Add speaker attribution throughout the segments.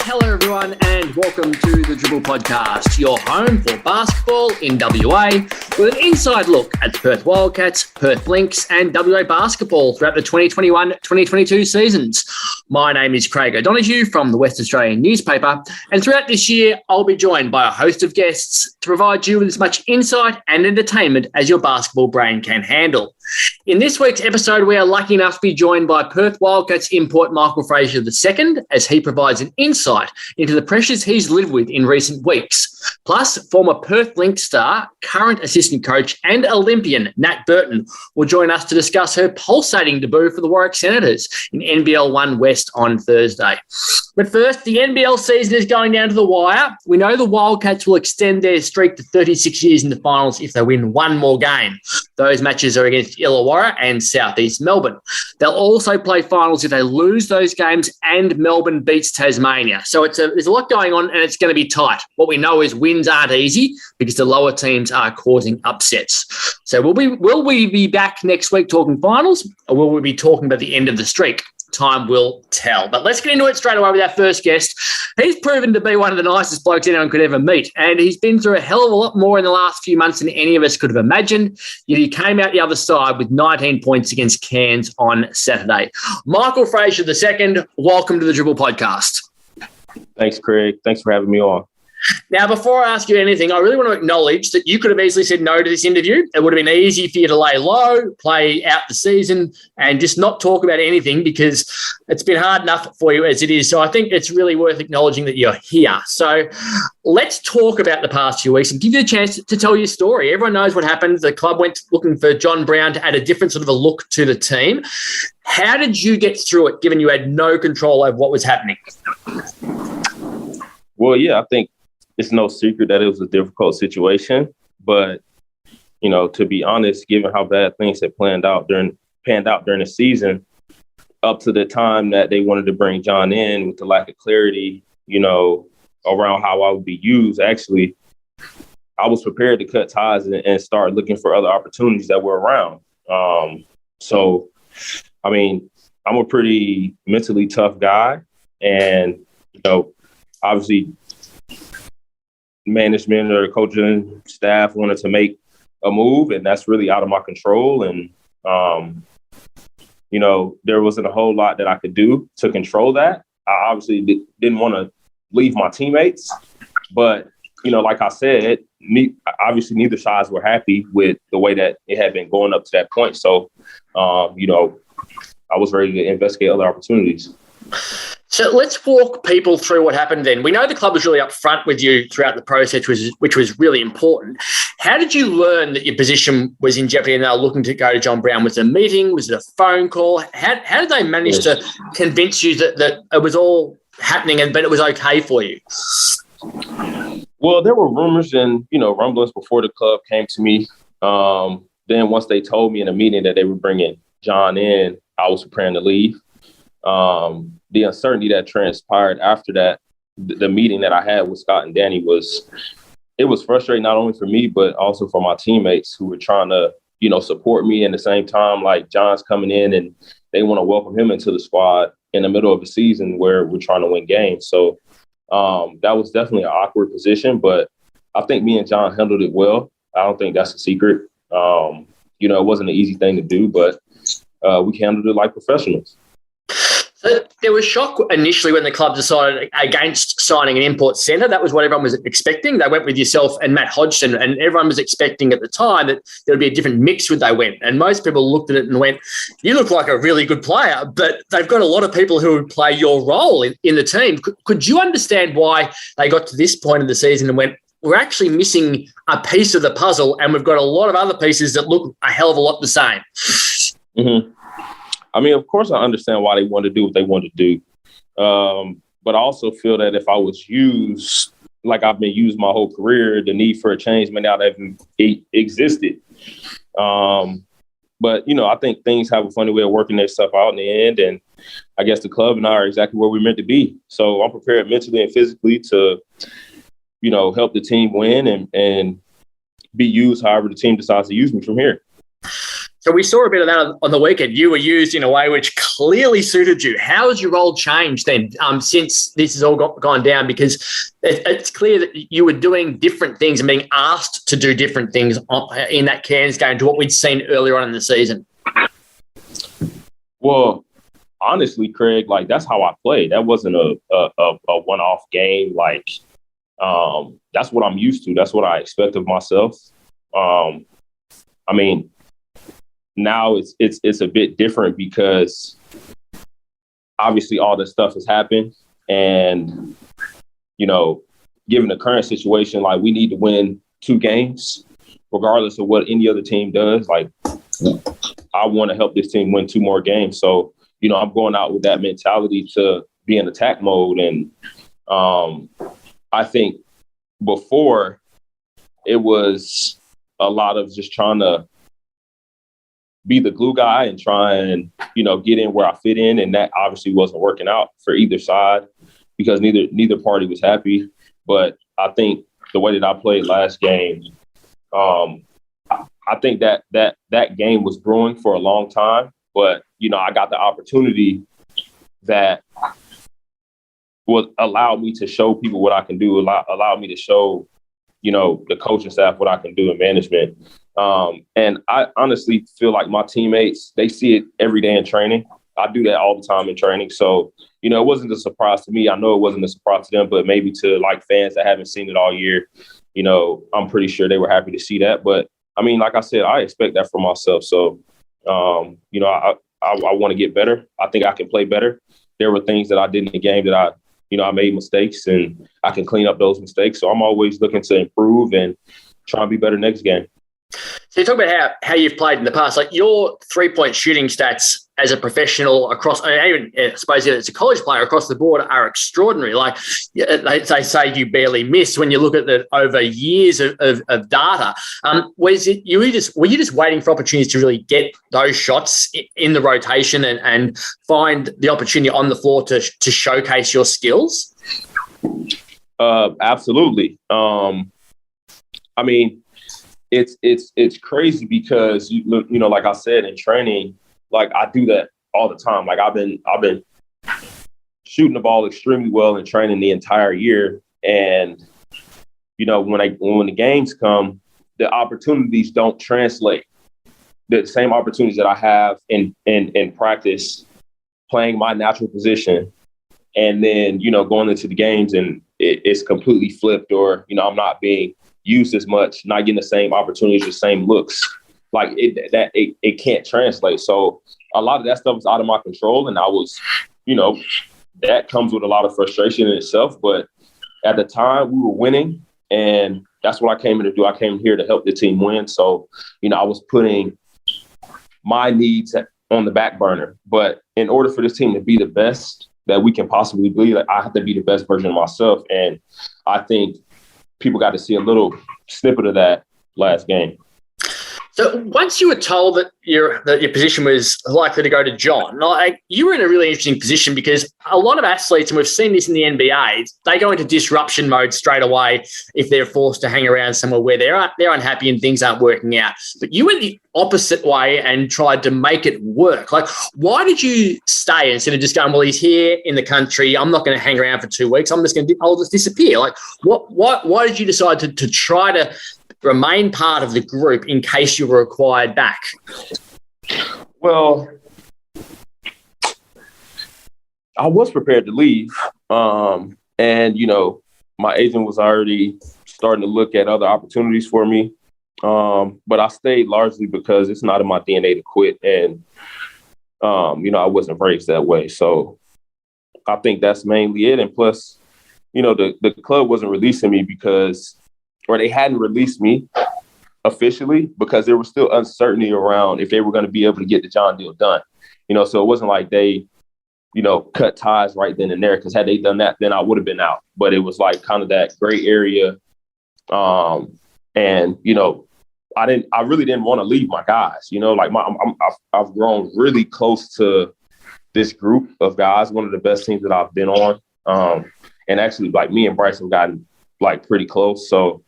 Speaker 1: Hello everyone and welcome to the Dribble podcast, your home for basketball in WA with an inside look at the Perth Wildcats, Perth Lynx and WA basketball throughout the 2021-2022 seasons. My name is Craig O'Donoghue from the West Australian newspaper, and throughout this year I'll be joined by a host of guests to provide you with as much insight and entertainment as your basketball brain can handle. In this week's episode, we are lucky enough to be joined by Perth Wildcats import Michael Frazier II as he provides an insight into the pressures he's lived with in recent weeks. Plus, former Perth Lynx star, current assistant coach and Olympian Nat Burton will join us to discuss her pulsating debut for the Warwick Senators in NBL1 West on Thursday. But first, the NBL season is going down to the wire. We know the Wildcats will extend their streak to 36 years in the finals if they win one more game. Those matches are against Illawarra and South East Melbourne. They'll also play finals if they lose those games and Melbourne beats Tasmania. So there's a lot going on and it's going to be tight. What we know is wins aren't easy because the lower teams are causing upsets. So will we be back next week talking finals, or will we be talking about the end of the streak? Time will tell. But let's get into it straight away with our first guest. He's proven to be one of the nicest blokes anyone could ever meet, and he's been through a hell of a lot more in the last few months than any of us could have imagined. Yet he came out the other side with 19 points against Cairns on Saturday. Michael Frazier II, welcome to the Dribble podcast.
Speaker 2: Thanks, Craig. Thanks for having me on.
Speaker 1: Now, before I ask you anything, I really want to acknowledge that you could have easily said no to this interview. It would have been easy for you to lay low, play out the season, and just not talk about anything because it's been hard enough for you as it is. So I think it's really worth acknowledging that you're here. So let's talk about the past few weeks and give you a chance to tell your story. Everyone knows what happened. The club went looking for John Brown to add a different sort of a look to the team. How did you get through it, given you had no control over what was happening?
Speaker 2: Well, yeah, I think it's no secret that it was a difficult situation, but, you know, to be honest, given how bad things had panned out during the season, up to the time that they wanted to bring John in with the lack of clarity, you know, around how I would be used, actually, I was prepared to cut ties and start looking for other opportunities that were around. So, I mean, I'm a pretty mentally tough guy, and, you know, obviously, management or the coaching staff wanted to make a move, and that's really out of my control. And, you know, there wasn't a whole lot that I could do to control that. I obviously didn't want to leave my teammates, but, you know, like I said, obviously neither sides were happy with the way that it had been going up to that point. So, you know, I was ready to investigate other opportunities.
Speaker 1: So let's walk people through what happened then. We know the club was really upfront with you throughout the process, which was really important. How did you learn that your position was in jeopardy and they were looking to go to John Brown? Was it a meeting? Was it a phone call? How did they manage to convince you that it was all happening but it was okay for you?
Speaker 2: Well, there were rumors and, you know, rumblings before the club came to me. Then once they told me in a meeting that they were bringing John in, I was preparing to leave. The uncertainty that transpired after that, the meeting that I had with Scott and Danny was frustrating not only for me, but also for my teammates who were trying to, you know, support me. And at the same time, like, John's coming in and they want to welcome him into the squad in the middle of a season where we're trying to win games. So that was definitely an awkward position, but I think me and John handled it well. I don't think that's a secret. You know, it wasn't an easy thing to do, but we handled it like professionals.
Speaker 1: There was shock initially when the club decided against signing an import centre. That was what everyone was expecting. They went with yourself and Matt Hodgson, and everyone was expecting at the time that there would be a different mix when they went. And most people looked at it and went, you look like a really good player, but they've got a lot of people who would play your role in the team. Could you understand why they got to this point of the season and went, we're actually missing a piece of the puzzle and we've got a lot of other pieces that look a hell of a lot the same?
Speaker 2: Mm-hmm. I mean, of course, I understand why they want to do what they want to do. But I also feel that if I was used like I've been used my whole career, the need for a change may not have existed. But, you know, I think things have a funny way of working their stuff out in the end. And I guess the club and I are exactly where we're meant to be. So I'm prepared mentally and physically to, you know, help the team win and be used however the team decides to use me from here.
Speaker 1: So we saw a bit of that on the weekend. You were used in a way which clearly suited you. How has your role changed then since this has all gone down? Because it's clear that you were doing different things and being asked to do different things in that Cairns game to what we'd seen earlier on in the season.
Speaker 2: Well, honestly, Craig, like that's how I played. That wasn't a one-off game. Like that's what I'm used to. That's what I expect of myself. I mean, now it's a bit different because obviously all this stuff has happened, and given the current situation, like we need to win 2 games, regardless of what any other team does. Like I want to help this team win 2 more games, so I'm going out with that mentality to be in attack mode. And I think before it was a lot of just trying to be the glue guy and try and, get in where I fit in. And that obviously wasn't working out for either side because neither party was happy. But I think the way that I played last game, I think that game was brewing for a long time. But, I got the opportunity that would allow me to show people what I can do, allow me to show, the coaching staff what I can do in management. And I honestly feel like my teammates, they see it every day in training. I do that all the time in training. So, it wasn't a surprise to me. I know it wasn't a surprise to them, but maybe to like fans that haven't seen it all year, I'm pretty sure they were happy to see that. But I mean, like I said, I expect that for myself. So, I want to get better. I think I can play better. There were things that I did in the game that I made mistakes, and I can clean up those mistakes. So I'm always looking to improve and try and be better next game.
Speaker 1: So you talk about how you've played in the past, like your 3-point shooting stats as a professional across, even I suppose as a college player across the board are extraordinary. Like they say you barely miss when you look at the over years of data. Were you just waiting for opportunities to really get those shots in the rotation and find the opportunity on the floor to showcase your skills?
Speaker 2: Absolutely. I mean, it's crazy because like I said in training, like I do that all the time. Like I've been shooting the ball extremely well in training the entire year, and when the games come, the opportunities don't translate. The same opportunities that I have in practice, playing my natural position, and then going into the games and it's completely flipped, or I'm not being used as much, not getting the same opportunities, the same looks. Like it can't translate. So a lot of that stuff was out of my control, and I was, that comes with a lot of frustration in itself. But at the time, we were winning, and that's what I came here to do. I came here to help the team win. So, I was putting my needs on the back burner. But in order for this team to be the best that we can possibly be, like, I have to be the best version of myself. And I think people got to see a little snippet of that last game.
Speaker 1: So once you were told that your position was likely to go to John, like, you were in a really interesting position because a lot of athletes, and we've seen this in the NBA, they go into disruption mode straight away if they're forced to hang around somewhere where they're unhappy and things aren't working out. But you went the opposite way and tried to make it work. Like, why did you stay instead of just going, well, he's here in the country, I'm not going to hang around for 2 weeks, I'll just disappear? Like, why did you decide to try to remain part of the group in case you were required back?
Speaker 2: Well, I was prepared to leave. And, my agent was already starting to look at other opportunities for me. But I stayed largely because it's not in my DNA to quit. And, I wasn't raised that way. So I think that's mainly it. And plus, the club wasn't releasing me or they hadn't released me officially because there was still uncertainty around if they were going to be able to get the John deal done. So it wasn't like they, cut ties right then and there, because had they done that, then I would have been out. But it was like kind of that gray area. And, I really didn't want to leave my guys, like I've grown really close to this group of guys, one of the best teams that I've been on. And actually, like, me and Bryce have gotten like pretty close. So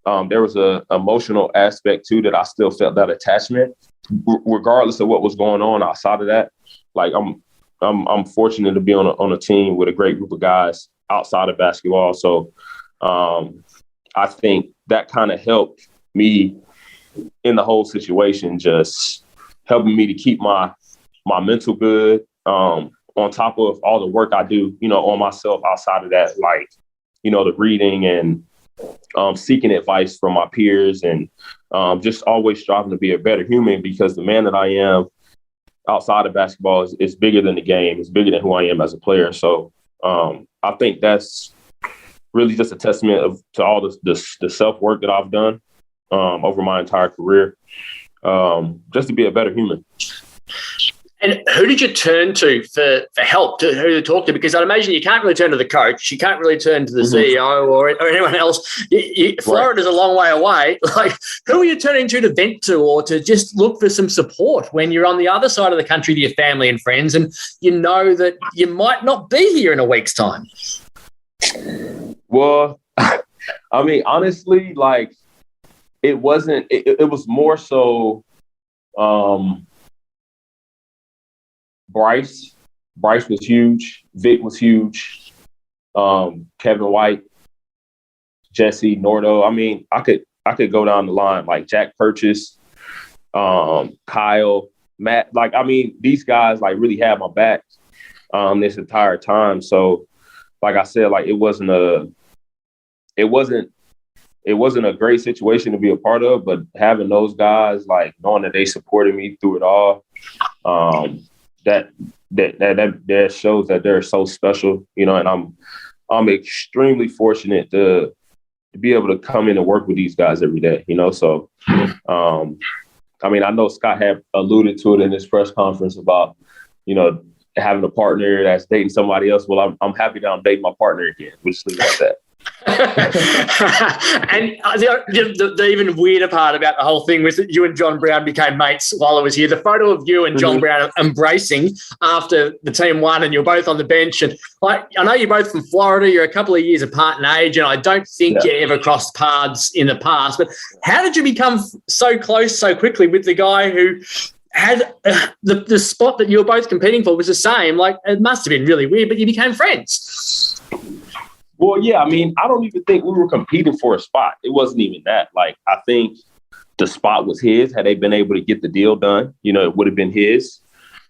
Speaker 2: there was a emotional aspect too that I still felt that attachment. regardless of what was going on outside of that, like I'm fortunate to be on a team with a great group of guys outside of basketball. So I think that kind of helped me in the whole situation, just helping me to keep my mental good, on top of all the work I do, on myself outside of that, like, the reading and seeking advice from my peers, and just always striving to be a better human, because the man that I am outside of basketball is bigger than the game. It's bigger than who I am as a player. So I think that's really just a testament to all the self-work that I've done over my entire career, just to be a better human.
Speaker 1: And who did you turn to for help, who to talk to? Because I'd imagine you can't really turn to the coach. You can't really turn to the CEO or anyone else. Florida's a long way away. Like, who are you turning to vent to, or to just look for some support when you're on the other side of the country to your family and friends, and you know that you might not be here in a week's time?
Speaker 2: Well, I mean, honestly, like, it wasn't – it was more so Bryce was huge. Vic was huge. Kevin White, Jesse, Nordo. I mean, I could go down the line, like Jack Purchase, Kyle, Matt. Like, I mean, these guys like really had my back this entire time. So, like I said, like it wasn't a great situation to be a part of, but having those guys, like knowing that they supported me through it all, that shows that they're so special, and I'm extremely fortunate to be able to come in and work with these guys every day, So, I mean, I know Scott had alluded to it in his press conference about, having a partner that's dating somebody else. Well, I'm happy that I'm dating my partner again. We'll just leave it at that.
Speaker 1: And the even weirder part about the whole thing was that you and John Brown became mates while I was here. The photo of you and John Brown embracing after the team won, and you're both on the bench. And like, I know you're both from Florida. You're a couple of years apart in age, and I don't think you ever crossed paths in the past. But how did you become so close so quickly with the guy who had the spot that you were both competing for was the same? Like, it must have been really weird, but you became friends.
Speaker 2: Well, yeah, I mean, I don't even think we were competing for a spot. It wasn't even that. Like, I think the spot was his. Had they been able to get the deal done, it would have been his.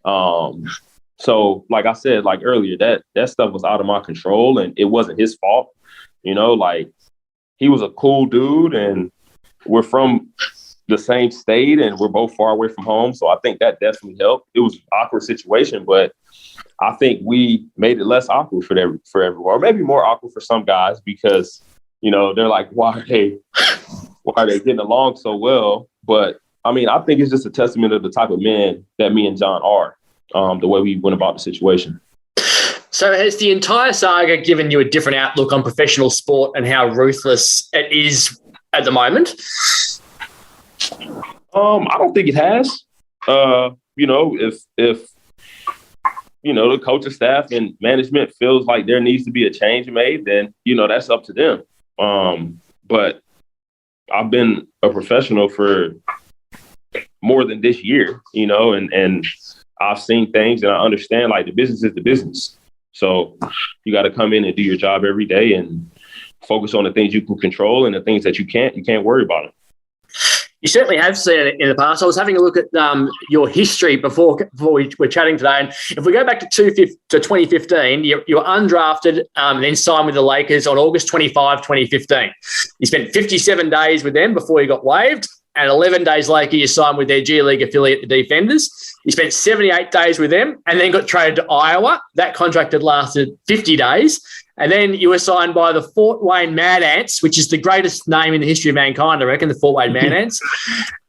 Speaker 2: So, like I said, like earlier, that stuff was out of my control, and it wasn't his fault. Like, he was a cool dude, and we're from the same state, and we're both far away from home. So I think that definitely helped. It was an awkward situation, but I think we made it less awkward for everyone, or maybe more awkward for some guys, because, they're like, why are they getting along so well? But I mean, I think it's just a testament of the type of men that me and John are, the way we went about the situation.
Speaker 1: So has the entire saga given you a different outlook on professional sport and how ruthless it is at the moment?
Speaker 2: I don't think it has. If the coaching staff and management feels like there needs to be a change made, then, that's up to them. But I've been a professional for more than this year, and I've seen things, and I understand, like, the business is the business. So you got to come in and do your job every day and focus on the things you can control, and the things that you can't worry about them.
Speaker 1: You certainly have seen it in the past. I was having a look at your history before we were chatting today. And if we go back to 2015, you were undrafted and then signed with the Lakers on August 25, 2015. You spent 57 days with them before you got waived. And 11 days later, you signed with their G League affiliate, the Defenders. You spent 78 days with them and then got traded to Iowa. That contract had lasted 50 days. And then you were signed by the Fort Wayne Mad Ants, which is the greatest name in the history of mankind, I reckon, the Fort Wayne Mad Ants.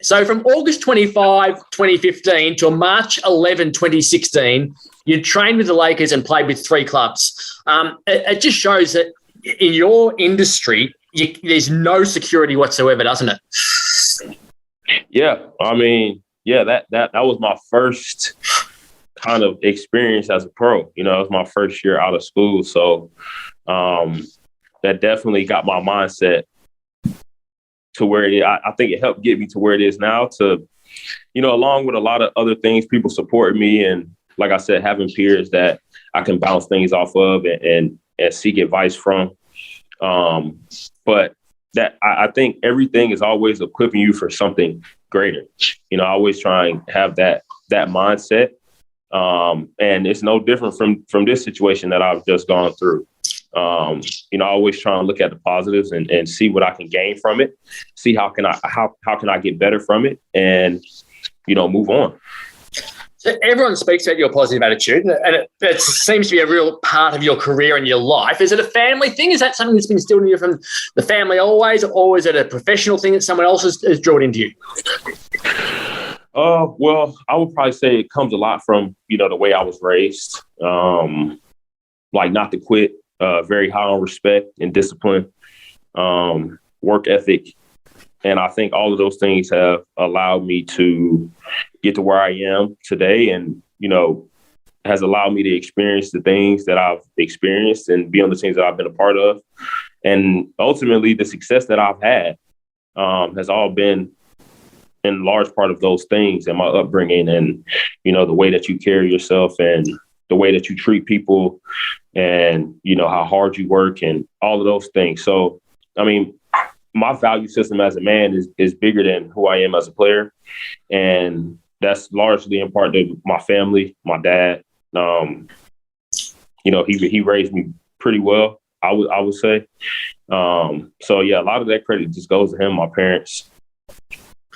Speaker 1: So from August 25, 2015 to March 11, 2016, you trained with the Lakers and played with 3 clubs. It just shows that in your industry, there's no security whatsoever, doesn't it?
Speaker 2: Yeah, I mean, that was my first kind of experience as a pro. It was my first year out of school. So that definitely got my mindset to where I think it helped get me to where it is now, to along with a lot of other things, people support me. And like I said, having peers that I can bounce things off of and seek advice from. But that I think everything is always equipping you for something greater. I always try and have that mindset. And it's no different from this situation that I've just gone through. I always try and look at the positives and see what I can gain from it, see how can I get better from it, and move on.
Speaker 1: So everyone speaks about your positive attitude, and it seems to be a real part of your career and your life. Is it a family thing? Is that something that's been instilled in you from the family always, or is it a professional thing that someone else has drawn into you?
Speaker 2: Well, I would probably say it comes a lot from, the way I was raised, like not to quit, very high on respect and discipline, work ethic. And I think all of those things have allowed me to get to where I am today and, has allowed me to experience the things that I've experienced and be on the teams that I've been a part of. And ultimately, the success that I've had has all been in large part of those things and my upbringing and, the way that you carry yourself and the way that you treat people and, how hard you work and all of those things. So, my value system as a man is bigger than who I am as a player. And that's largely in part to my family, my dad. He raised me pretty well, I would say. So, yeah, a lot of that credit just goes to him, my parents.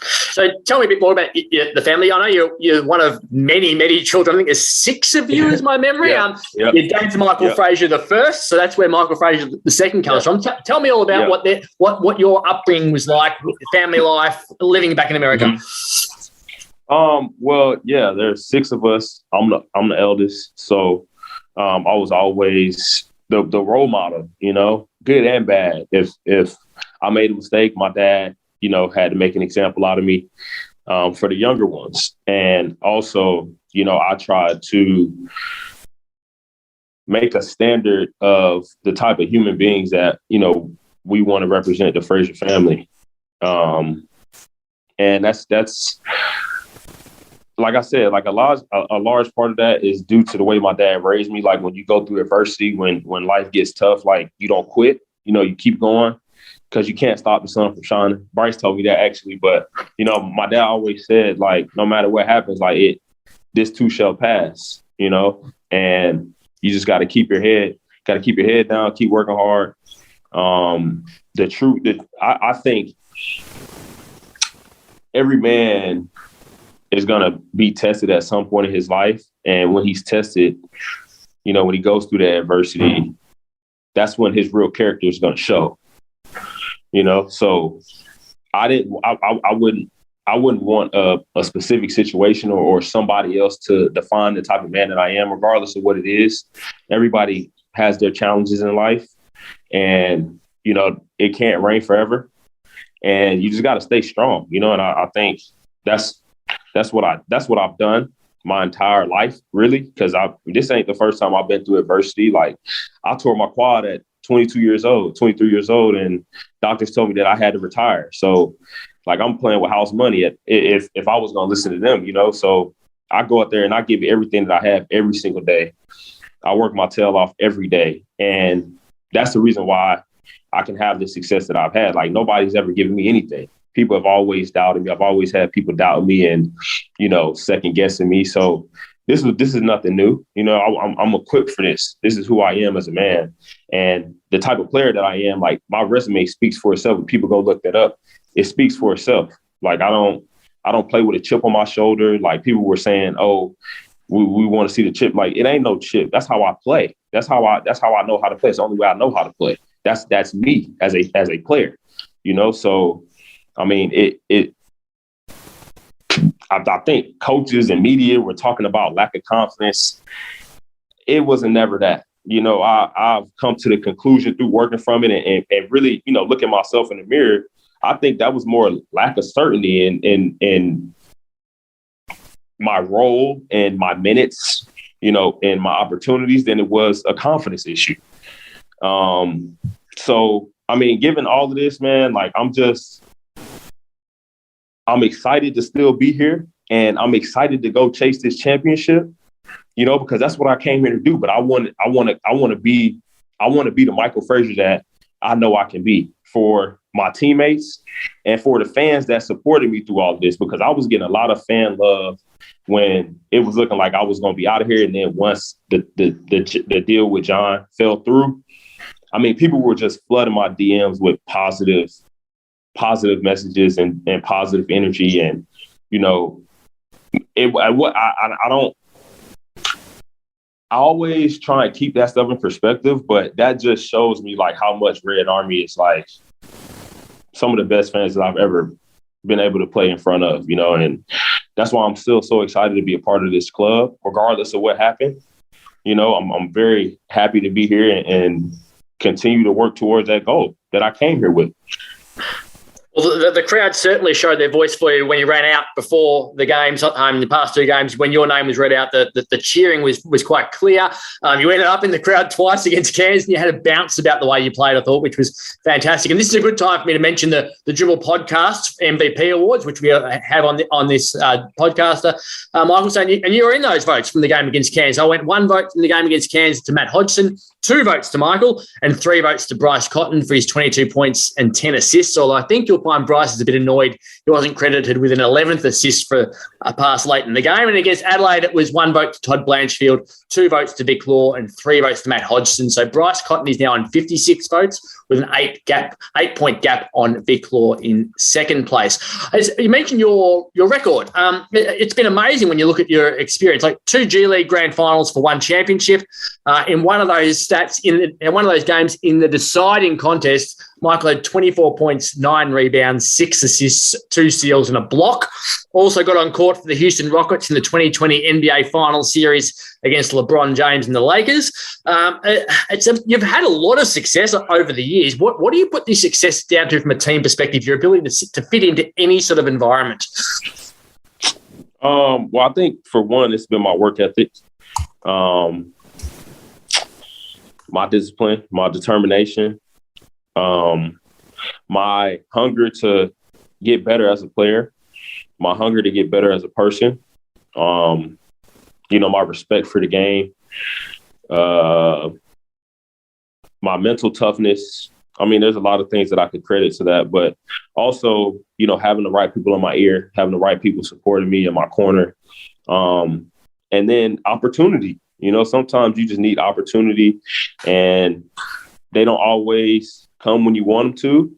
Speaker 1: So tell me a bit more about the family. I know you're one of many, many children. I think there's 6 of you is my memory. Your dad's Michael Frazier I, so that's where Michael Frazier II comes from. Tell me all about what your upbringing was like, family life, living back in America.
Speaker 2: Well, there's 6 of us. I'm the eldest, so I was always the role model, good and bad. If I made a mistake, my dad had to make an example out of me for the younger ones. And also, I tried to make a standard of the type of human beings that, we want to represent the Frazier family. And that's like I said, like a large part of that is due to the way my dad raised me. Like when you go through adversity, when life gets tough, like you don't quit, you keep going. Because you can't stop the sun from shining. Bryce told me that actually, but my dad always said, like, no matter what happens, like this too shall pass, and you just got to keep your head down, keep working hard. The truth that I think every man is gonna be tested at some point in his life, and when he's tested, when he goes through that adversity, that's when his real character is gonna show. So I wouldn't want a specific situation or somebody else to define the type of man that I am, regardless of what it is. Everybody has their challenges in life and, it can't rain forever and you just got to stay strong, and I think that's what I've done my entire life, really, because this ain't the first time I've been through adversity. Like I tore my quad at 23 years old, and doctors told me that I had to retire. So like I'm playing with house money if I was going to listen to them, so I go out there and I give everything that I have every single day. I work my tail off every day. And that's the reason why I can have the success that I've had. Like nobody's ever given me anything. People have always doubted me. I've always had people doubt me and, second guessing me. So this is nothing new. I'm equipped for this. This is who I am as a man. And the type of player that I am, like my resume speaks for itself. When people go look that up, it speaks for itself. Like I don't play with a chip on my shoulder. Like people were saying, oh, we want to see the chip. Like it ain't no chip. That's how I play. That's how I know how to play. It's the only way I know how to play. That's me as a player, So, I mean, I think coaches and media were talking about lack of confidence. It wasn't never that. I've come to the conclusion through working from it and really, look at myself in the mirror. I think that was more lack of certainty in my role and my minutes, and my opportunities than it was a confidence issue. So, I mean, given all of this, man, like I'm just I'm excited to still be here, and I'm excited to go chase this championship, because that's what I came here to do. But I want to be the Michael Frazier that I know I can be for my teammates and for the fans that supported me through all of this, because I was getting a lot of fan love when it was looking like I was going to be out of here. And then once the deal with John fell through, I mean, people were just flooding my DMs with positive messages and positive energy. And, I always try and keep that stuff in perspective, but that just shows me like how much Red Army is like some of the best fans that I've ever been able to play in front of, and that's why I'm still so excited to be a part of this club, regardless of what happened. I'm very happy to be here and continue to work towards that goal that I came here with.
Speaker 1: Well, the crowd certainly showed their voice for you when you ran out before the games, the past two games. When your name was read out, the cheering was quite clear. You ended up in the crowd twice against Cairns, and you had a bounce about the way you played, I thought, which was fantastic. And this is a good time for me to mention the Dribble podcast MVP awards, which we have on this podcaster. Michael, and you were in those votes from the game against Cairns. I went 1 vote from the game against Cairns to Matt Hodgson, 2 votes to Michael, and 3 votes to Bryce Cotton for his 22 points and 10 assists. Although I think you'll find Bryce is a bit annoyed he wasn't credited with an 11th assist for a pass late in the game. And against Adelaide, it was 1 vote to Todd Blanchfield, 2 votes to Vic Law, and 3 votes to Matt Hodgson. So Bryce Cotton is now on 56 votes with an 8-point gap on Vic Law in second place. As you mentioned your record. It's been amazing when you look at your experience, like 2 G League grand finals for 1 championship. In one of those stats, in one of those games in the deciding contest, Michael had 24 points, 9 rebounds, 6 assists, 2 steals and a block. Also got on court for the Houston Rockets in the 2020 NBA Final Series against LeBron James and the Lakers. You've had a lot of success over the years. What do you put this success down to from a team perspective, your ability to fit into any sort of environment?
Speaker 2: Well, I think, for one, it's been my work ethic, my discipline, my determination, my hunger to get better as a player, my hunger to get better as a person, my respect for the game, my mental toughness. I mean, there's a lot of things that I could credit to that, but also, having the right people in my ear, having the right people supporting me in my corner, and then opportunity. Sometimes you just need opportunity, and they don't always come when you want them to.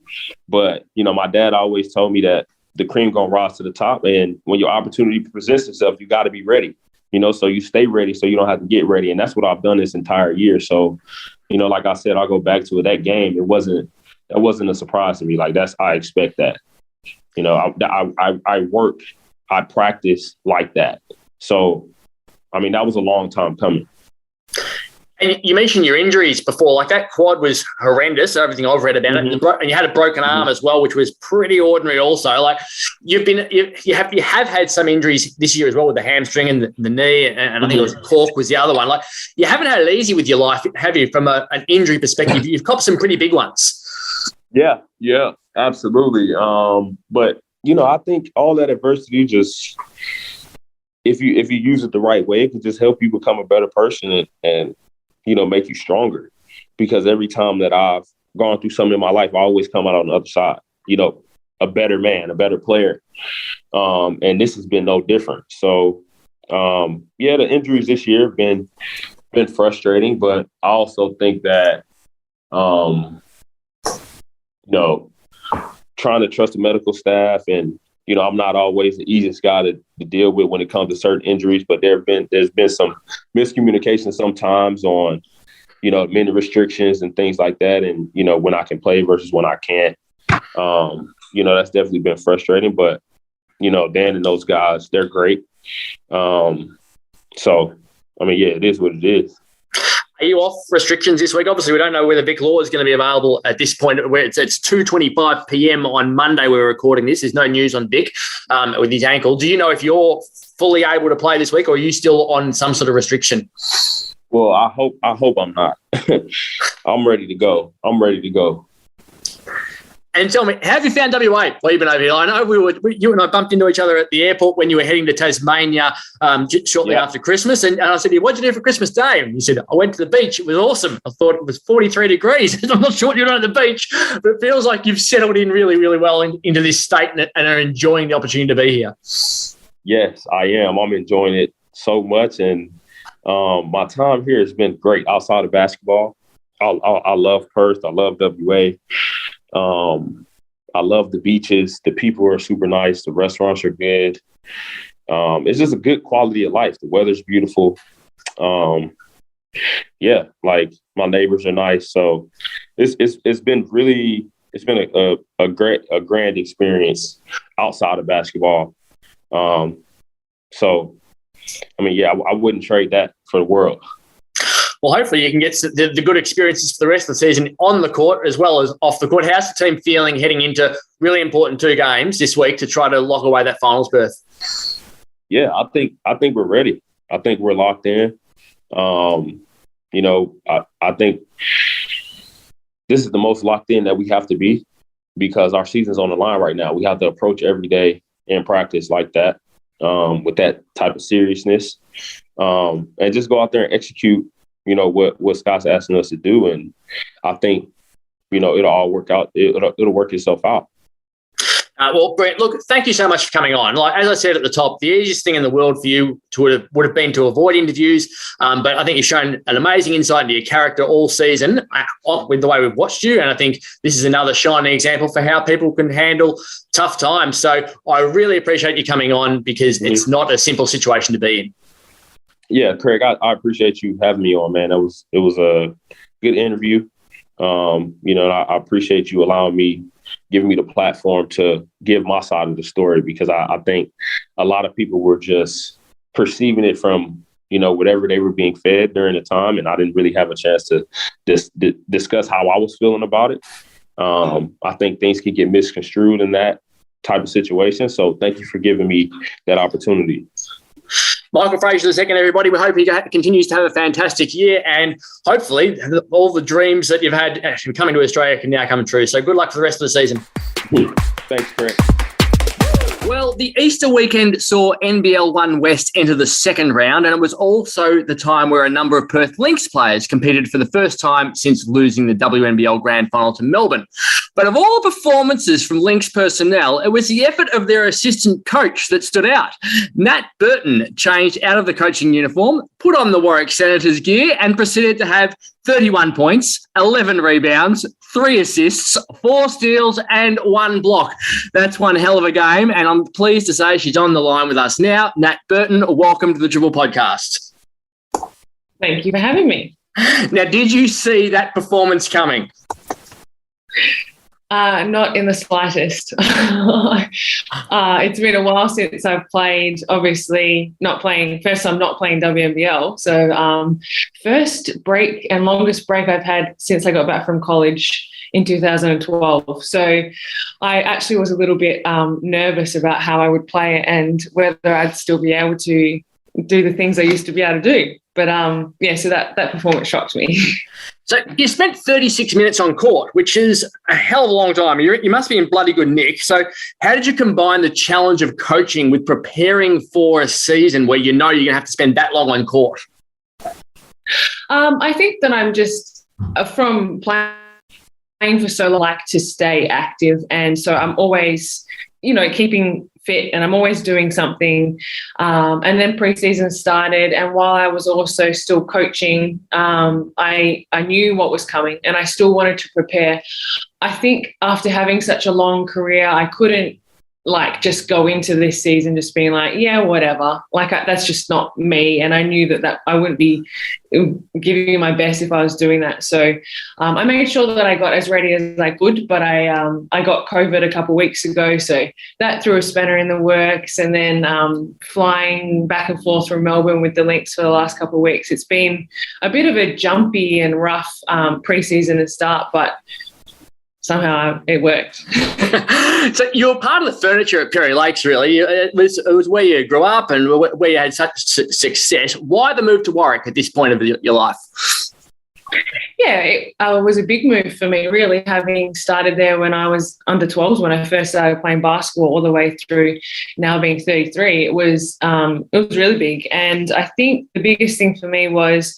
Speaker 2: But, my dad always told me that the cream gonna rise to the top, and when your opportunity presents itself, you got to be ready. So you stay ready so you don't have to get ready. And that's what I've done this entire year. So, like I said, I'll go back to it. That game, that wasn't a surprise to me. Like, I expect that. I work, I practice like that. So, I mean, that was a long time coming.
Speaker 1: And you mentioned your injuries before. Like, that quad was horrendous, everything I've read about it. And you had a broken arm as well, which was pretty ordinary also. Like, you have had some injuries this year as well, with the hamstring and the knee, and I think it was cork was the other one. Like, you haven't had it easy with your life, have you, from an injury perspective? You've copped some pretty big ones. Yeah, absolutely. But, I think all that adversity just, if you use it the right way, it can just help you become a better person and make you stronger. Because every time that I've gone through something in my life, I always come out on the other side, a better man, a better player. And this has been no different. So, the injuries this year have been frustrating, but I also think that, trying to trust the medical staff, and, I'm not always the easiest guy to deal with when it comes to certain injuries, but there's been some miscommunication sometimes on, many restrictions and things like that. And, when I can play versus when I can't, that's definitely been frustrating, but, Dan and those guys, they're great. So, I mean, it is what it is. Are you off restrictions this week? Obviously, we don't know whether Vic Law is going to be available at this point, where it's 2:25 p.m. on Monday. We're recording this. There's no news on Vic with his ankle. Do you know if you're fully able to play this week, or are you still on some sort of restriction?
Speaker 2: Well, I hope I'm not. I'm ready to go.
Speaker 1: And tell me, how have you found WA while you've been over here? I know you and I bumped into each other at the airport when you were heading to Tasmania shortly after Christmas. And I said, what did you do for Christmas Day? And you said, I went to the beach. It was awesome. I thought it was 43 degrees. I'm not sure what you're doing at the beach, but it feels like you've settled in really, really well into this state and are enjoying the opportunity to be here.
Speaker 2: Yes, I am. I'm enjoying it so much. And my time here has been great outside of basketball. I love Perth. I love WA. I love the beaches. The people are super nice. The restaurants are good. It's just a good quality of life. The weather's beautiful. Like my neighbors are nice. So it's been a grand experience outside of basketball. I wouldn't trade that for the world.
Speaker 1: Well, hopefully you can get the good experiences for the rest of the season on the court as well as off the court. How's the team feeling heading into really important 2 games this week to try to lock away that finals berth?
Speaker 2: Yeah, I think we're ready. I think we're locked in. I think this is the most locked in that we have to be because our season's on the line right now. We have to approach every day in practice like that, with that type of seriousness, and just go out there and execute what Scott's asking us to do. And I think, it'll all work out. It'll work itself out.
Speaker 1: Well, Brett, look, thank you so much for coming on. Like, as I said at the top, the easiest thing in the world for you would have been to avoid interviews. But I think you've shown an amazing insight into your character all season with the way we've watched you. And I think this is another shining example for how people can handle tough times. So I really appreciate you coming on because it's not a simple situation to be in.
Speaker 2: Yeah, Craig, I appreciate you having me on, man. It was a good interview. I appreciate you giving me the platform to give my side of the story because I think a lot of people were just perceiving it from, whatever they were being fed during the time. And I didn't really have a chance to discuss how I was feeling about it. I think things could get misconstrued in that type of situation. So thank you for giving me that opportunity.
Speaker 1: Michael Frazier II, everybody. We hope he continues to have a fantastic year and hopefully all the dreams that you've had coming to Australia can now come true. So good luck for the rest of the season.
Speaker 2: Thanks, Craig.
Speaker 1: Well, the Easter weekend saw NBL1 West enter the second round, and it was also the time where a number of Perth Lynx players competed for the first time since losing the WNBL Grand Final to Melbourne. But of all performances from Lynx personnel, it was the effort of their assistant coach that stood out. Nat Burton changed out of the coaching uniform, put on the Warwick Senators gear, and proceeded to have 31 points, 11 rebounds, 3 assists, 4 steals, and 1 block. That's one hell of a game, and I'm pleased to say she's on the line with us now. Nat Burton, welcome to the Dribble podcast.
Speaker 3: Thank you for having me.
Speaker 1: Now, did you see that performance coming?
Speaker 3: Not in the slightest. It's been a while since I've played, first time not playing WNBL. So first break and longest break I've had since I got back from college in 2012. So I actually was a little bit nervous about how I would play it and whether I'd still be able to do the things I used to be able to do. But so that performance shocked me.
Speaker 1: So you spent 36 minutes on court, which is a hell of a long time. You must be in bloody good nick. So how did you combine the challenge of coaching with preparing for a season where you're going to have to spend that long on court?
Speaker 3: I think that I'm just from playing for so long, I like to stay active. And so I'm always, keeping fit and I'm always doing something. And then preseason started. And while I was also still coaching, I knew what was coming and I still wanted to prepare. I think after having such a long career, I couldn't just go into this season just being like, yeah, whatever. That's just not me. And I knew that I wouldn't be giving my best if I was doing that. So I made sure that I got as ready as I could, but I got COVID a couple of weeks ago. So that threw a spanner in the works. And then flying back and forth from Melbourne with the Lynx for the last couple of weeks. It's been a bit of a jumpy and rough preseason to start, but somehow it worked.
Speaker 1: So you're part of the furniture at Perry Lakes, really. It was where you grew up and where you had such success. Why the move to Warwick at this point of your life?
Speaker 3: it was a big move for me, really, having started there when I was under 12s, when I first started playing basketball, all the way through now being 33. It was really big. And I think the biggest thing for me was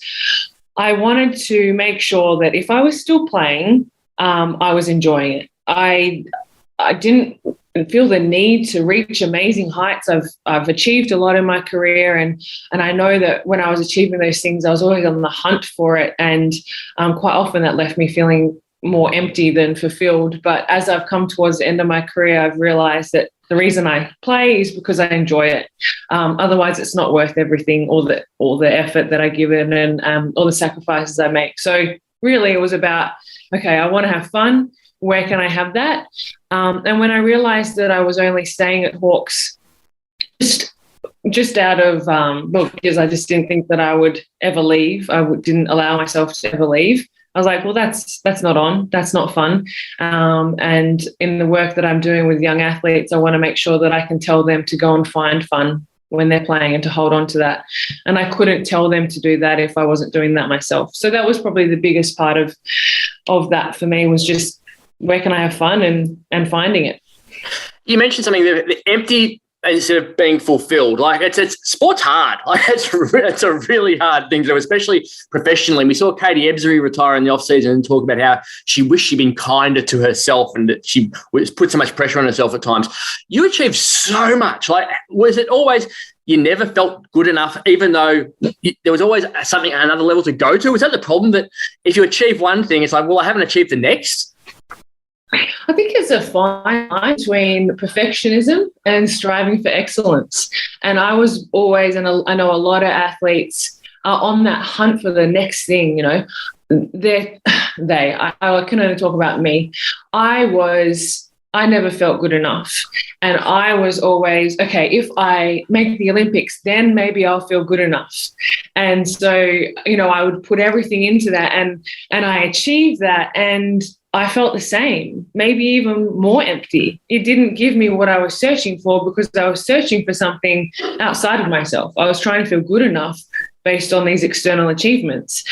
Speaker 3: I wanted to make sure that if I was still playing, I was enjoying it. I didn't feel the need to reach amazing heights. I've achieved a lot in my career, and I know that when I was achieving those things, I was always on the hunt for it, and quite often that left me feeling more empty than fulfilled. But as I've come towards the end of my career, I've realized that the reason I play is because I enjoy it. Otherwise, it's not worth everything, all the effort that I give it, and all the sacrifices I make. So really, it was about, okay, I want to have fun. Where can I have that? And when I realized that I was only staying at Hawks just out of, because I just didn't think that I would ever leave. Didn't allow myself to ever leave. I was like, well, that's not on. That's not fun. And in the work that I'm doing with young athletes, I want to make sure that I can tell them to go and find fun when they're playing and to hold on to that. And I couldn't tell them to do that if I wasn't doing that myself. So that was probably the biggest part of that for me, was just, where can I have fun and finding it.
Speaker 1: You mentioned something, the empty instead of being fulfilled. Like it's sport's hard. Like it's a really hard thing to do, especially professionally. We saw Katie Ebzery retire in the off season and talk about how she wished she'd been kinder to herself and that she put so much pressure on herself at times. You achieved so much. Like, was it always you never felt good enough, even though there was always something at another level to go to? Was that the problem, that if you achieve one thing, it's like, well, I haven't achieved the next?
Speaker 3: I think it's a fine line between perfectionism and striving for excellence. And I was always, and I know a lot of athletes are on that hunt for the next thing, you know. I can only talk about me. I never felt good enough. And I was always, okay, if I make the Olympics, then maybe I'll feel good enough. And so, you know, I would put everything into that, and I achieved that, and I felt the same, maybe even more empty. It didn't give me what I was searching for, because I was searching for something outside of myself. I was trying to feel good enough based on these external achievements.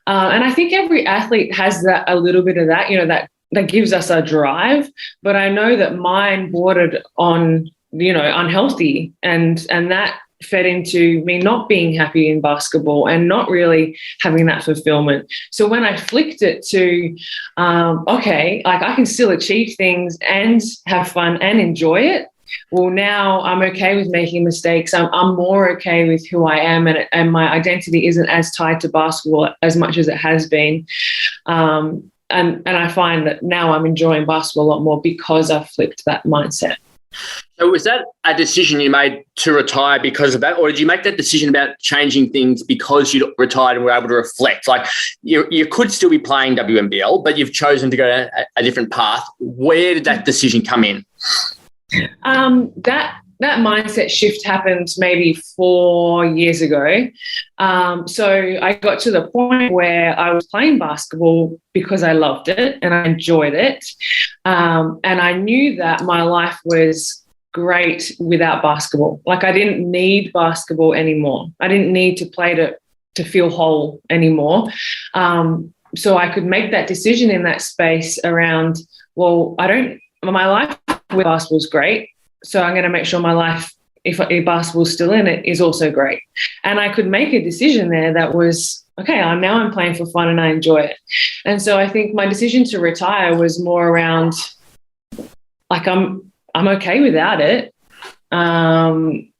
Speaker 3: And I think every athlete has that, a little bit of that, you know, that gives us a drive. But I know that mine bordered on, you know, unhealthy, and that fed into me not being happy in basketball and not really having that fulfillment. So when I flicked it to, okay, like I can still achieve things and have fun and enjoy it, well, now I'm okay with making mistakes. I'm more okay with who I am, and my identity isn't as tied to basketball as much as it has been. And I find that now I'm enjoying basketball a lot more because I've flipped that mindset.
Speaker 1: So was that a decision you made to retire because of that, or did you make that decision about changing things because you retired and were able to reflect? Like you could still be playing WNBL, but you've chosen to go a different path. Where did that decision come in? That mindset shift happened maybe 4 years ago. So I got to the point where I was playing basketball because I loved it and I enjoyed it. And I knew that my life was great without basketball. Like I didn't need basketball anymore. I didn't need to play to feel whole anymore. So I could make that decision in that space around, well, my life with basketball is great. So I'm going to make sure my life, if basketball's still in it, is also great. And I could make a decision there that was, okay, I'm playing for fun and I enjoy it. And so I think my decision to retire was more around, like, I'm okay without it.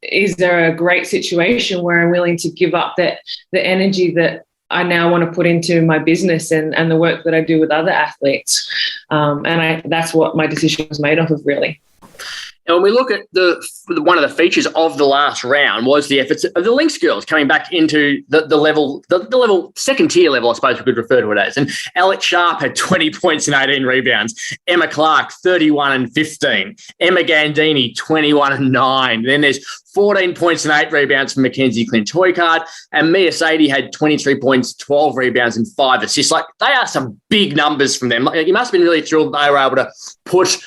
Speaker 1: Is there a great situation where I'm willing to give up the energy that I now want to put into my business and the work that I do with other athletes? That's what my decision was made off of, really. And when we look at one of the features of the last round was the efforts of the Lynx girls coming back into the level, the level, second tier level, I suppose we could refer to it as. And Alex Sharp had 20 points and 18 rebounds. Emma Clark, 31 and 15. Emma Gandini, 21 and 9. Then there's 14 points and 8 rebounds from Mackenzie Clint-Hoycard. And Mia Sadie had 23 points, 12 rebounds and 5 assists. Like, they are some big numbers from them. Like, you must have been really thrilled they were able to put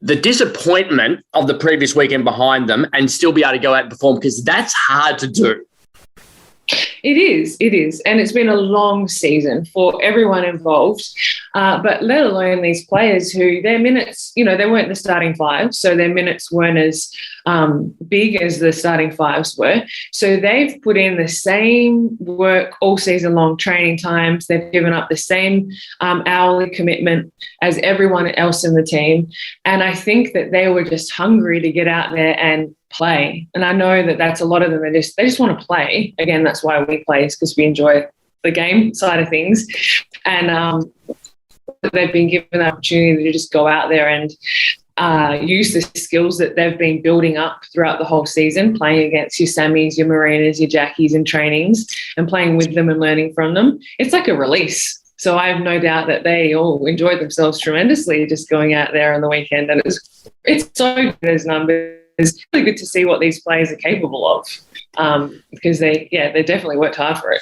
Speaker 1: the disappointment of the previous weekend behind them and still be able to go out and perform, because that's hard to do.
Speaker 3: It is. And it's been a long season for everyone involved, but let alone these players who their minutes, they weren't the starting five, so their minutes weren't as big as the starting fives were. So they've put in the same work all season long, training times. They've given up the same hourly commitment as everyone else in the team. And I think that they were just hungry to get out there and play. And I know that that's a lot of them. They just want to play. Again, that's why we play, is because we enjoy the game side of things. And they've been given the opportunity to just go out there and use the skills that they've been building up throughout the whole season, playing against your Sammies, your Marinas, your Jackies in trainings, and playing with them and learning from them. It's like a release. So I have no doubt that they all enjoyed themselves tremendously just going out there on the weekend. And it's so good as numbers. It's really good to see what these players are capable of, because they definitely worked hard for it.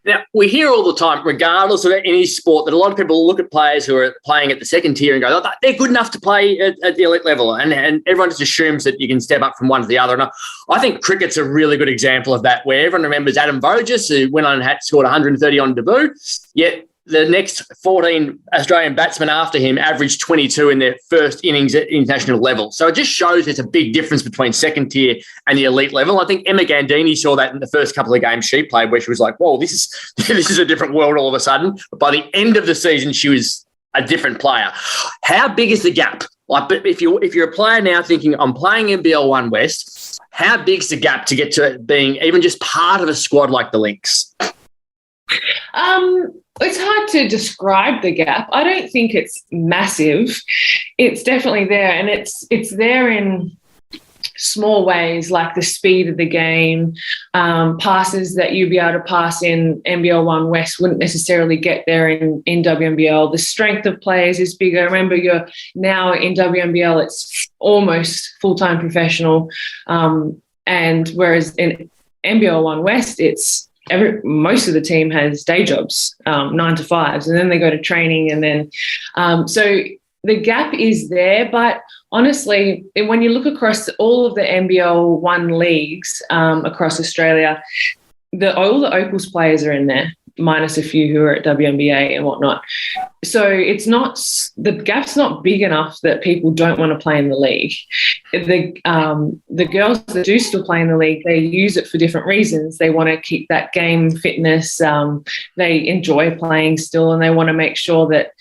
Speaker 1: Now, we hear all the time, regardless of any sport, that a lot of people look at players who are playing at the second tier and go, oh, they're good enough to play at the elite level. And everyone just assumes that you can step up from one to the other. And I think cricket's a really good example of that, where everyone remembers Adam Vogers, who went on and scored 130 on debut, yet the next 14 Australian batsmen after him averaged 22 in their first innings at international level. So it just shows there's a big difference between second tier and the elite level. I think Emma Gandini saw that in the first couple of games she played, where she was like, whoa, this is a different world all of a sudden. But by the end of the season, she was a different player. How big is the gap? Like, if you're a player now thinking, I'm playing NBL1 West, how big's the gap to get to being even just part of a squad like the Lynx?
Speaker 3: It's hard to describe the gap. I don't think it's massive. It's definitely there, and it's there in small ways, like the speed of the game, passes that you'd be able to pass in NBL1 West wouldn't necessarily get there in WNBL. The strength of players is bigger. Remember, you're now in WNBL, it's almost full-time professional, and whereas in NBL1 West, it's most of the team has day jobs, 9 to 5s, and then they go to training, and then so the gap is there. But honestly, when you look across all of the NBL1 leagues across Australia, all the Opals players are in there, minus a few who are at WNBA and whatnot. So the gap's not big enough that people don't want to play in the league. The girls that do still play in the league, they use it for different reasons. They want to keep that game fitness. They enjoy playing still, and they want to make sure that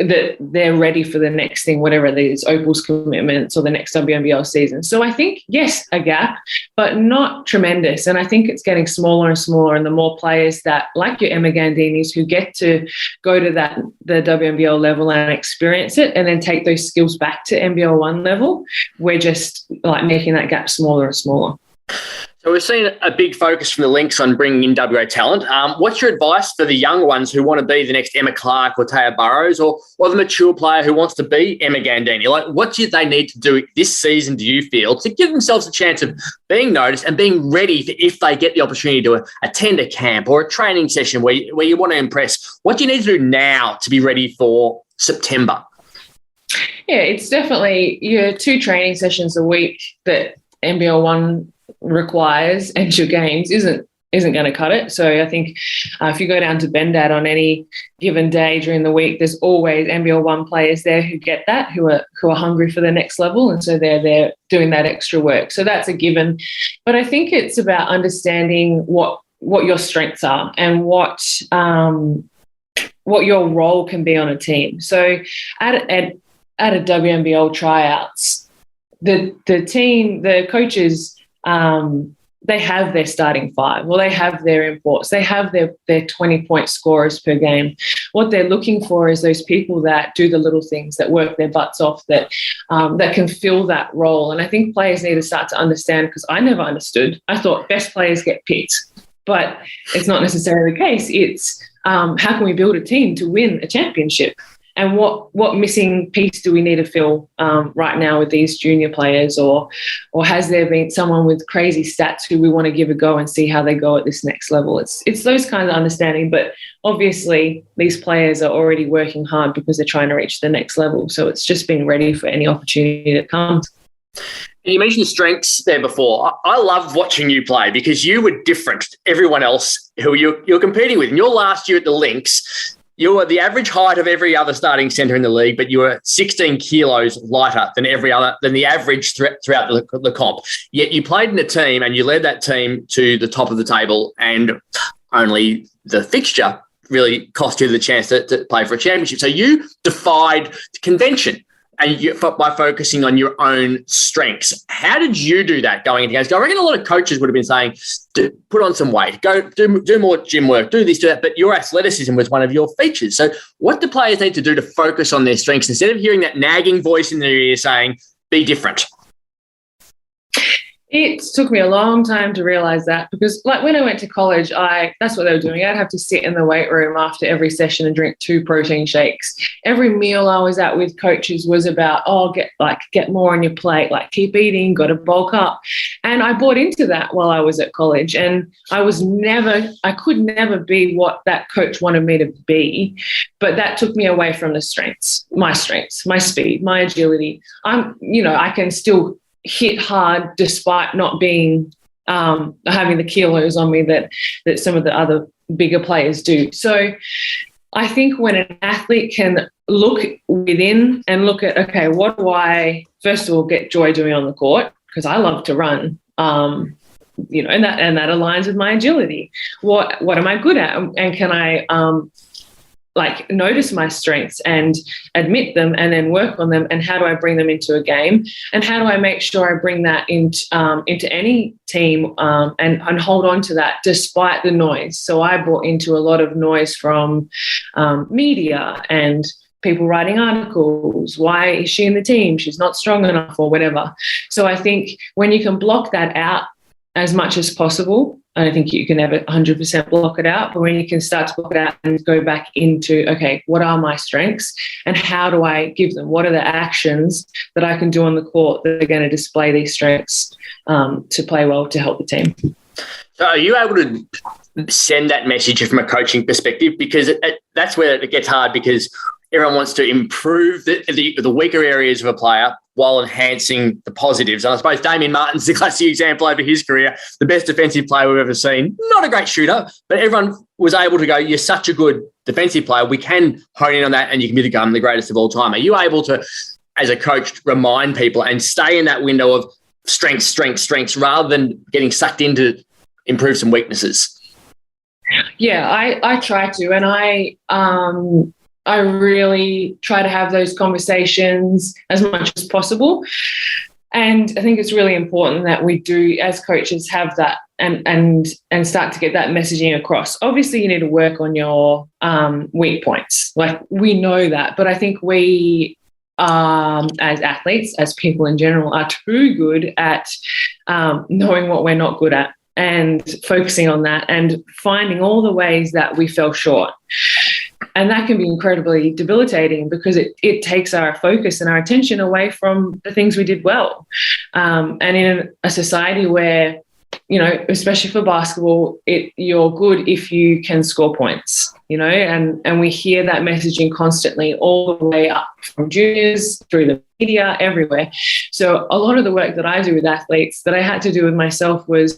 Speaker 3: they're ready for the next thing, whatever it is, Opals commitments or the next WNBL season. So I think, yes, a gap, but not tremendous. And I think it's getting smaller and smaller. And the more players that, like your Emma Gandinis, who get to go to the WNBL level and experience it and then take those skills back to NBL1 level, we're just like making that gap smaller and smaller.
Speaker 1: So we've seen a big focus from the Lynx on bringing in WA talent. What's your advice for the young ones who want to be the next Emma Clark or Taya Burrows, or the mature player who wants to be Emma Gandini? Like, what do they need to do this season, do you feel, to give themselves a chance of being noticed and being ready for if they get the opportunity to attend a camp or a training session where you want to impress? What do you need to do now to be ready for September?
Speaker 3: Yeah, it's definitely your 2 training sessions a week that NBL1 requires, and your games isn't going to cut it. So I think if you go down to Bendad on any given day during the week, there's always NBL1 players there who get that, who are hungry for the next level, and so they're there doing that extra work. So that's a given. But I think it's about understanding what your strengths are and what your role can be on a team. So at a WNBL tryouts, the team, the coaches, they have their starting 5. Well, they have their imports. They have their 20-point scorers per game. What they're looking for is those people that do the little things, that work their butts off, that can fill that role. And I think players need to start to understand, because I never understood. I thought best players get picked, but it's not necessarily the case. It's how can we build a team to win a championship? And what missing piece do we need to fill right now with these junior players, or has there been someone with crazy stats who we want to give a go and see how they go at this next level? It's those kinds of understanding, but obviously these players are already working hard because they're trying to reach the next level. So it's just being ready for any opportunity that comes.
Speaker 1: You mentioned strengths there before. I loved watching you play because you were different to everyone else who you're competing with. In your last year at the Lynx, you were the average height of every other starting centre in the league, but you were 16 kilos lighter than the average throughout the comp. Yet you played in a team and you led that team to the top of the table, and only the fixture really cost you the chance to play for a championship. So you defied convention by focusing on your own strengths. How did you do that going into games? I reckon a lot of coaches would have been saying, put on some weight, go do more gym work, do this, do that, but your athleticism was one of your features. So what do players need to do to focus on their strengths instead of hearing that nagging voice in their ear saying, be different?
Speaker 3: It took me a long time to realise that, because like when I went to college, that's what they were doing. I'd have to sit in the weight room after every session and drink 2 protein shakes. Every meal I was at with coaches was about, get more on your plate, like keep eating, got to bulk up. And I bought into that while I was at college, and I could never be what that coach wanted me to be. But that took me away from the strengths, my speed, my agility. I can still hit hard despite not being having the kilos on me that some of the other bigger players do. So I think when an athlete can look within and look at, okay, what do I first of all get joy doing on the court, because I love to run, and that aligns with my agility. What am I good at, and can I notice my strengths and admit them and then work on them, and how do I bring them into a game, and how do I make sure I bring that into any team and hold on to that despite the noise. So I brought into a lot of noise from media and people writing articles. Why is she in the team? She's not strong enough or whatever. So I think when you can block that out as much as possible, I don't think you can ever 100% block it out, but when you can start to block it out and go back into, okay, what are my strengths and how do I give them? What are the actions that I can do on the court that are going to display these strengths to play well to help the team?
Speaker 1: So are you able to send that message from a coaching perspective? Because that's where it gets hard, because everyone wants to improve the weaker areas of a player while enhancing the positives. And I suppose Damien Martin's the classic example over his career, the best defensive player we've ever seen. Not a great shooter, but everyone was able to go, you're such a good defensive player. We can hone in on that and you can become the greatest of all time. Are you able to, as a coach, remind people and stay in that window of strengths, rather than getting sucked into improve some weaknesses?
Speaker 3: Yeah, I try to, and I really try to have those conversations as much as possible. And I think it's really important that we do, as coaches, have that and start to get that messaging across. Obviously, you need to work on your weak points. Like, we know that. But I think we, as athletes, as people in general, are too good at knowing what we're not good at and focusing on that and finding all the ways that we fell short. And that can be incredibly debilitating, because it takes our focus and our attention away from the things we did well. And in a society where, especially for basketball, you're good if you can score points, and we hear that messaging constantly all the way up from juniors through the media, everywhere. So a lot of the work that I do with athletes, that I had to do with myself, was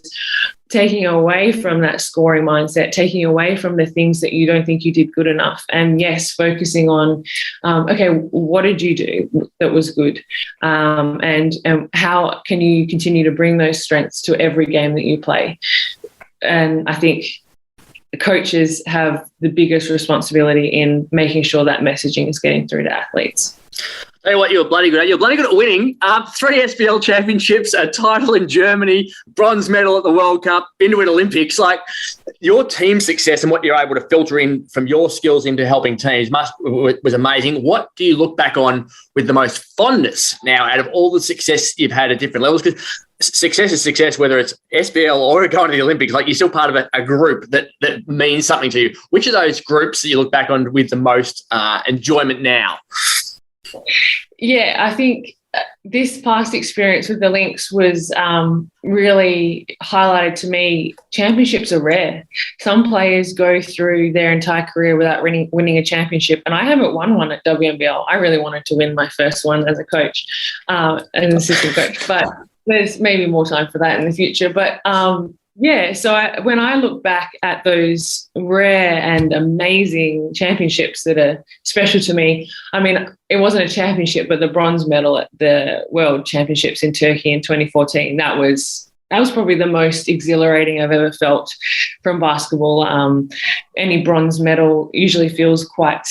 Speaker 3: taking away from that scoring mindset, taking away from the things that you don't think you did good enough. And yes, focusing on, okay, what did you do that was good? And how can you continue to bring those strengths to every game that you play? And I think the coaches have the biggest responsibility in making sure that messaging is getting through to athletes.
Speaker 1: Tell you what, you're bloody good at. You're bloody good at winning. 3 SBL championships, a title in Germany, bronze medal at the World Cup, been to an Olympics. Like, your team success and what you're able to filter in from your skills into helping teams was amazing. What do you look back on with the most fondness now out of all the success you've had at different levels? Because success is success, whether it's SBL or going to the Olympics. Like, you're still part of a group that means something to you. Which of those groups that you look back on with the most enjoyment now?
Speaker 3: Yeah, I think this past experience with the Lynx was really highlighted to me. Championships are rare. Some players go through their entire career without winning a championship, and I haven't won one at WNBL. I really wanted to win my first one as a coach, as an assistant coach, but there's maybe more time for that in the future. But so when I look back at those rare and amazing championships that are special to me, I mean, it wasn't a championship, but the bronze medal at the World Championships in Turkey in 2014, that was probably the most exhilarating I've ever felt from basketball. Any bronze medal usually feels quite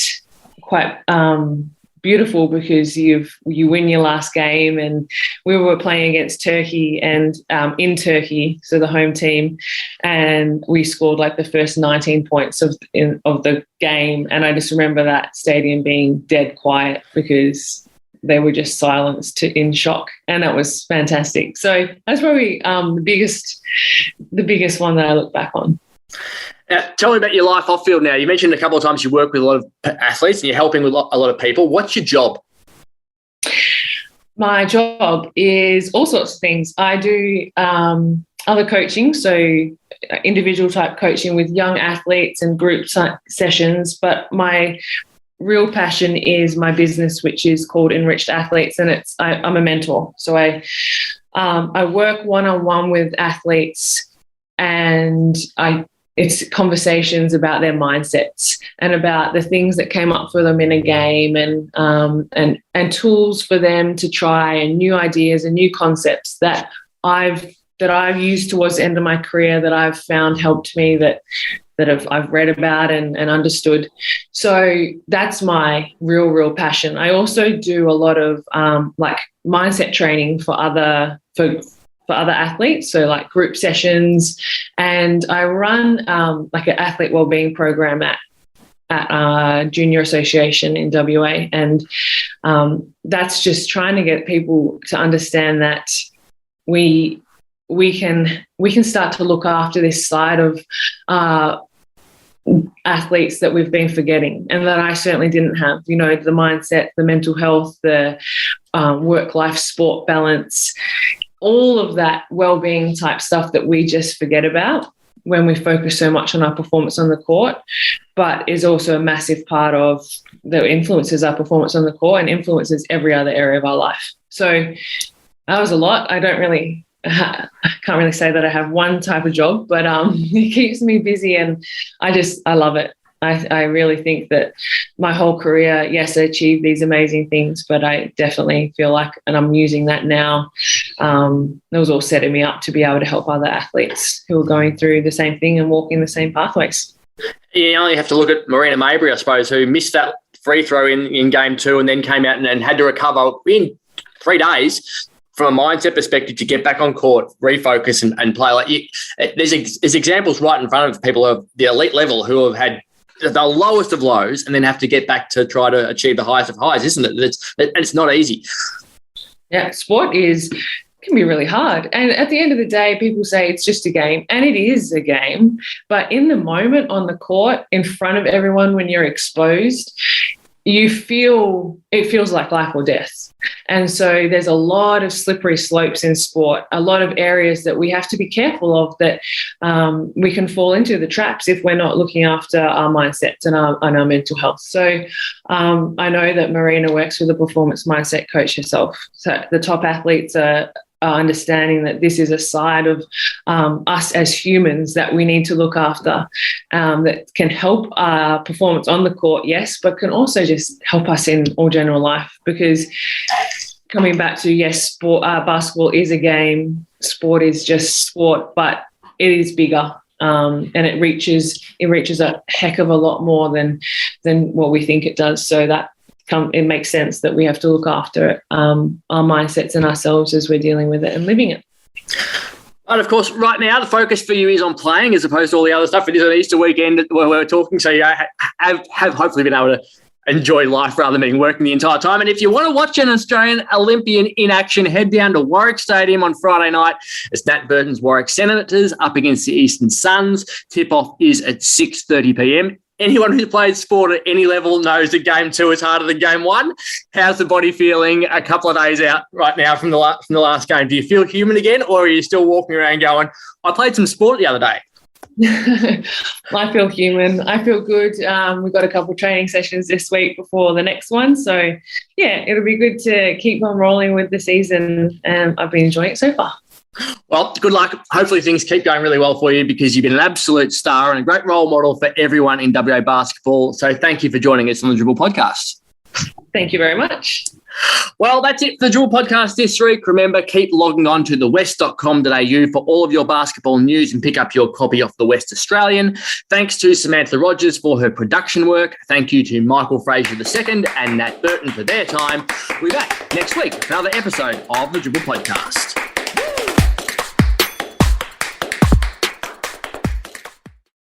Speaker 3: beautiful because you win your last game, and we were playing against Turkey and in Turkey, so the home team, and we scored like the first 19 points of the game, and I just remember that stadium being dead quiet because they were just silenced in shock, and that was fantastic. So that's probably the biggest one that I look back on.
Speaker 1: Tell me about your life off field now. You mentioned a couple of times you work with a lot of athletes and you're helping with a lot of people. What's your job?
Speaker 3: My job is all sorts of things. I do other coaching, so individual type coaching with young athletes and group sessions, but my real passion is my business, which is called Enriched Athletes, and I'm a mentor. So I work one-on-one with athletes, and it's conversations about their mindsets and about the things that came up for them in a game, and tools for them to try, and new ideas and new concepts that I've used towards the end of my career that I've found helped me, that I've read about and understood. So that's my real passion. I also do a lot of like mindset training for other athletes, so like group sessions, and I run like an athlete wellbeing program at Junior Association in WA, and that's just trying to get people to understand that we can start to look after this side of athletes that we've been forgetting, and that I certainly didn't have. The mindset, the mental health, the work-life sport balance, all of that well-being type stuff that we just forget about when we focus so much on our performance on the court, but is also a massive part of that influences our performance on the court and influences every other area of our life. So that was a lot. I can't really say that I have one type of job, but it keeps me busy, and I love it. I really think that my whole career, yes, I achieved these amazing things, but I definitely feel like, and I'm using that now, it was all setting me up to be able to help other athletes who are going through the same thing and walking the same pathways.
Speaker 1: You only have to look at Marina Mabry, I suppose, who missed that free throw in game 2 and then came out and had to recover in 3 days from a mindset perspective to get back on court, refocus and play. There's examples right in front of people of the elite level who have had the lowest of lows and then have to get back to try to achieve the highest of highs, isn't it? It's not easy. Yeah,
Speaker 3: sport can be really hard. And at the end of the day, people say it's just a game, and it is a game. But in the moment on the court, in front of everyone, when you're exposed, it feels like life or death. And so there's a lot of slippery slopes in sport, a lot of areas that we have to be careful of, that we can fall into the traps if we're not looking after our mindsets and our mental health. So I know that Marina works with a performance mindset coach herself. So the top athletes are understanding that this is a side of us as humans that we need to look after, that can help our performance on the court, yes, but can also just help us in all general life. Because coming back to, yes, sport, basketball is a game, sport is just sport, but it is bigger. And it reaches a heck of a lot more than what we think it does. So that it makes sense that we have to look after our mindsets and ourselves as we're dealing with it and living it.
Speaker 1: And of course, right now the focus for you is on playing as opposed to all the other stuff. It is an Easter weekend where we're talking, so you have hopefully been able to enjoy life rather than being working the entire time. And if you want to watch an Australian Olympian in action, head down to Warwick Stadium on Friday night. It's Nat Burton's Warwick Senators up against the Eastern Suns. Tip-off is at 6:30 p.m. anyone who plays sport at any level knows that game 2 is harder than game 1. How's the body feeling a couple of days out right now from the last game? Do you feel human again, or are you still walking around going, I played some sport the other day?
Speaker 3: I feel human. I feel good. We've got a couple of training sessions this week before the next one. So, yeah, it'll be good to keep on rolling with the season. I've been enjoying it so far.
Speaker 1: Well, good luck. Hopefully things keep going really well for you, because you've been an absolute star and a great role model for everyone in WA basketball. So thank you for joining us on the Dribble podcast.
Speaker 3: Thank you very much.
Speaker 1: Well, that's it for the Dribble podcast this week. Remember, keep logging on to thewest.com.au for all of your basketball news and pick up your copy of the West Australian. Thanks to Samantha Rogers for her production work. Thank you to Michael Frazier II and Nat Burton for their time. We'll be back next week with another episode of the Dribble podcast.